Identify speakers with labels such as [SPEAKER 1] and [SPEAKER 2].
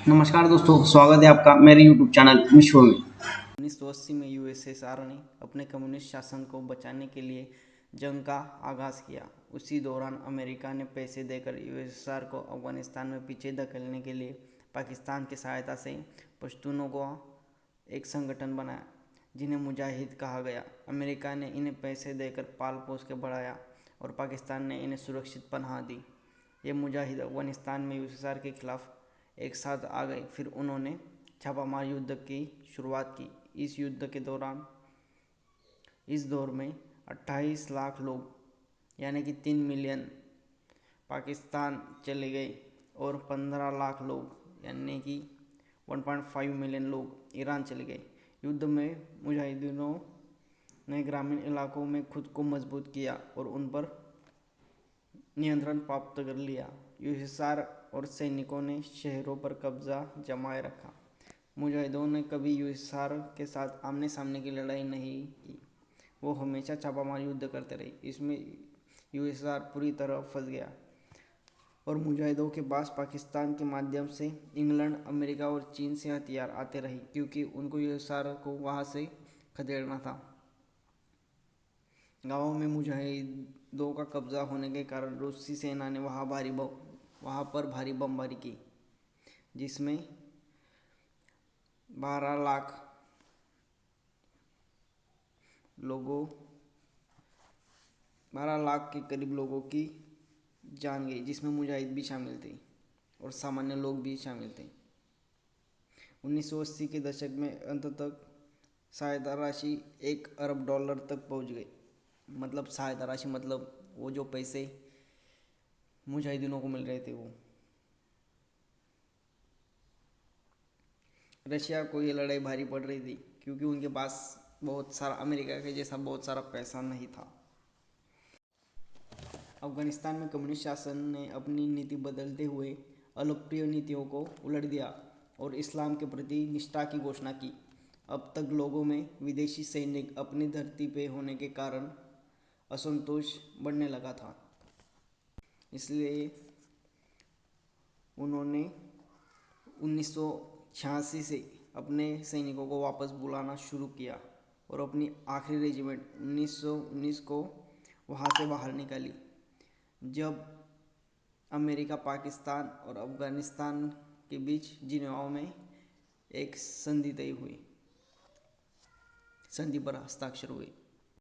[SPEAKER 1] नमस्कार दोस्तों, स्वागत है आपका मेरे YouTube चैनल विश्व में।
[SPEAKER 2] 1980 में यूएसएसआर ने अपने कम्युनिस्ट शासन को बचाने के लिए जंग का आगाज़ किया। उसी दौरान अमेरिका ने पैसे देकर यूएसएसआर को अफगानिस्तान में पीछे धकेलने के लिए पाकिस्तान की सहायता से पश्तूनों को एक संगठन बनाया जिन्हें मुजाहिद कहा गया। अमेरिका ने इन्हें पैसे देकर पाल पोस के बढ़ाया और पाकिस्तान ने इन्हें सुरक्षित पनाह दी। ये मुजाहिद अफगानिस्तान में यूएसएसआर के खिलाफ एक साथ आ गए। फिर उन्होंने छापामार युद्ध की शुरुआत की। इस युद्ध के दौरान इस दौर में 28 लाख लोग यानी कि 3 मिलियन पाकिस्तान चले गए और 15 लाख लोग यानी कि 1.5 मिलियन लोग ईरान चले गए। युद्ध में मुजाहिदीनों ने ग्रामीण इलाकों में खुद को मजबूत किया और उन पर नियंत्रण प्राप्त कर लिया। यूएसएसआर और सैनिकों ने शहरों पर कब्जा जमाए रखा। मुजाहिदों ने कभी यूएसएसआर के साथ आमने सामने की लड़ाई नहीं की। वो हमेशा छापामार युद्ध करते रहे। इसमें यूएसएसआर पूरी तरह फंस गया और मुजाहिदों के पास पाकिस्तान के माध्यम से इंग्लैंड, अमेरिका और चीन से हथियार आते रहे क्योंकि उनको यूएसएसआर को वहाँ से खदेड़ना था। गाँवों में मुजाहिदों का कब्जा होने के कारण रूसी सेना ने वहाँ पर भारी बमबारी की, जिसमें 12 लाख लोगों 12 लाख के करीब लोगों की जान गई, जिसमें मुजाहिद भी शामिल थे और सामान्य लोग भी शामिल थे। 1980 के दशक में अंत तक सहायता राशि $1 अरब तक पहुंच गई। मतलब सहायता राशि मतलब वो जो पैसे मुजाहिदीनों को मिल रहे थे वो। रशिया को ये लड़ाई भारी पड़ रही थी क्योंकि उनके पास बहुत सारा अमेरिका के जैसा बहुत सारा पैसा नहीं था। अफगानिस्तान में कम्युनिस्ट शासन ने अपनी नीति बदलते हुए अलोकप्रिय नीतियों को उलट दिया और इस्लाम के प्रति निष्ठा की घोषणा की। अब तक लोगों में विदेशी सैनिक अपनी धरती पे होने के कारण असंतोष बढ़ने लगा था। इसलिए उन्होंने 1986 से अपने सैनिकों को वापस बुलाना शुरू किया और अपनी आखिरी रेजिमेंट 1919 को वहाँ से बाहर निकाली। जब अमेरिका, पाकिस्तान और अफगानिस्तान के बीच जिनेवा में एक संधि पर हस्ताक्षर हुए।